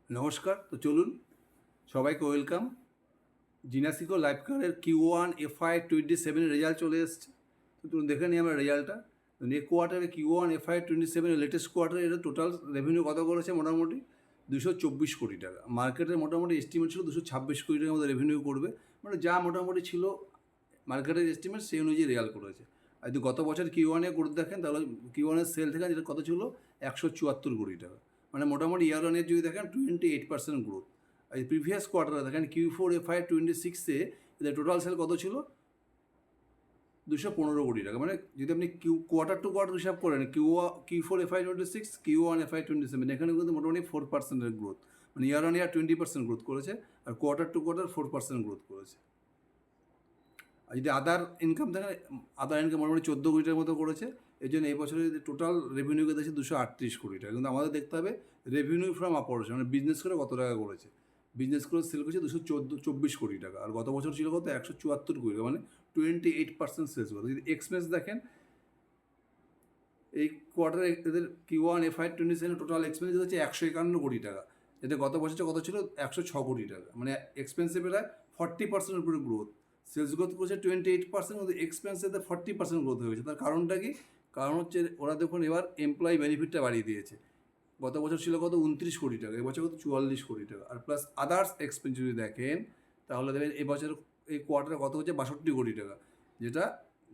নমস্কার। তো চলুন, সবাইকে ওয়েলকাম। জিনাসিকো লাইফ কারের Q1 FY 27 রেজাল্ট চলে এসছে। তো চলুন দেখে নিই আমরা রেজাল্টটা। তো এই কোয়ার্টারে Q1 FY 27 লেটেস্ট কোয়ার্টারে এটা টোটাল রেভিনিউ কত করেছে? মোটামুটি 224 কোটি টাকা। মার্কেটের মোটামুটি এস্টিমেট ছিল 226 কোটি টাকার মতো রেভিনিউ করবে। মানে যা মোটামুটি ছিল মার্কেটের এস্টিমেট সেই অনুযায়ী রেজাল্ট করেছে। আর যদি গত বছর Q1 করে দেখেন তাহলে Q1 সেল থেকে যেটা কত ছিল 174 কোটি টাকা। মানে মোটামুটি ইয়ার অন ইয়ার যদি দেখেন 28% গ্রোথ। আর প্রিভিয়াস কোয়ার্টারে দেখেন Q4 FY 26 এদের টোটাল সেল কত ছিল 215 কোটি টাকা। মানে যদি আপনি কোয়ার্টার টু কোয়ার্টার হিসাব করেন Q4 FY 26 Q1 FY 27 এখানে কিন্তু মোটামুটি 4% গ্রোথ। মানে ইয়ার অন ইয়ার 20% গ্রোথ করেছে, আর কোয়ার্টার টু কোয়ার্টার 4% গ্রোথ করেছে। আর যদি আদার ইনকাম দেখেন, আদার ইনকাম মোটামুটি 14 কোটি টাকার মতো করেছে। এই জন্য এই বছরে যদি টোটাল রেভিনিউকে দেখছে 238 কোটি টাকা। কিন্তু আমাদের দেখতে হবে রেভিনিউ ফ্রম অপারেশন, মানে বিজনেস করে কত টাকা করেছে। বিজনেস করে সেল করেছে 224 কোটি টাকা, আর গত বছর ছিল কত 174 কোটি টাকা, মানে 28% সেলস করেছে। যদি এক্সপেন্স দেখেন এই কোয়ার্টারে এদের Q1 FY 27 টোটাল এক্সপেন্স হচ্ছে 151 কোটি টাকা, যেটা গত বছরটা কত ছিল 106 কোটি টাকা। মানে এক্সপেন্সে প্রায় 40% উপরে গ্রোথ। সেলস গ্রোথ করেছে 28%, কিন্তু এক্সপেন্সেতে 40% গ্রোথ হয়েছে। তার কারণটা কি? কারণ হচ্ছে ওরা দেখুন এবার এমপ্লয়ি বেনিফিটটা বাড়িয়ে দিয়েছে। গত বছর ছিল কত 29 কোটি টাকা, এবছর কত 44 কোটি টাকা। আর প্লাস আদার্স এক্সপেন্স যদি দেখেন তাহলে দেখবেন এবছর এই কোয়ার্টারে কত হচ্ছে 62 কোটি টাকা, যেটা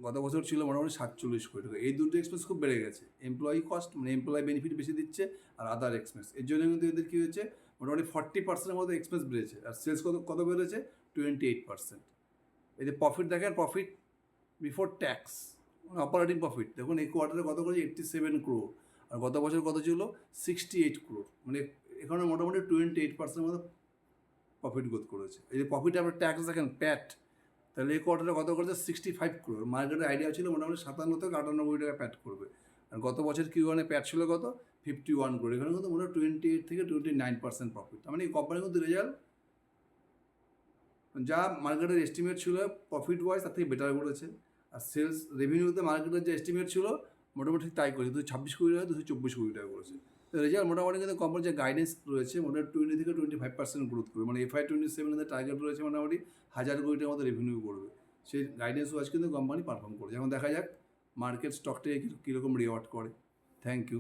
গত বছর ছিল মোটামুটি 47 কোটি টাকা। এই দুটো এক্সপেন্স খুব বেড়ে গেছে। এমপ্লয়ি কস্ট মানে এমপ্লয়ি বেনিফিট বেশি দিচ্ছে, আর আদার এক্সপেন্স, এর জন্য কিন্তু এদের কী হয়েছে মোটামুটি 40%-এর মতো এক্সপেন্স বেড়েছে। আর সেলস কত কত বেড়েছে 28%। এদের প্রফিট দেখেন, প্রফিট বিফোর ট্যাক্স মানে অপারেটিং প্রফিট দেখুন এই কোয়ার্টারে কত করেছে 87 ক্রোর, আর গত বছর কত ছিল 68 ক্রোর। মানে এখানে মোটামুটি 28% মতো প্রফিট গ্রোথ করেছে। এই যে প্রফিট আপনার ট্যাক্স দেখেন প্যাট, তাহলে এই কোয়ার্টারে কত করেছে 65 ক্রোর। মার্কেটের আইডিয়া ছিল মোটামুটি 57 থেকে 98 কোটি টাকা প্যাট করবে। আর গত বছর Q1 প্যাট ছিল কত 51 ক্রোর। এখানে কিন্তু মোটামুটি 28 থেকে 29% প্রফিট। মানে এই কোম্পানির কিন্তু রেজাল্ট যা মার্কেটের এস্টিমেট ছিল প্রফিট ওয়াইজ তার থেকে বেটার করেছে। আর সেলস রেভিনিউতে মার্কেটের যে এস্টিমেট ছিল মোটামুটি তাই করেছে, 226 কোটি টাকা 224 কোটি টাকা করেছে। তো রেজাল্ট মোটামুটি কিন্তু কোম্পানির যে গাইডেন্স রয়েছে মোটামুটি 20 থেকে 25% গ্রোথ করবে। মানে FY 27 টার্গেট রয়েছে মোটামুটি 1000 কোটি টাকার মতো রেভিনিউ করবে। সেই গাইডেন্স ওয়াইজ কিন্তু কোম্পানি পারফর্ম করেছে। এখন দেখা যাক মার্কেট স্টকটাকে কীরকম রিওয়ার্ড করে। Thank you.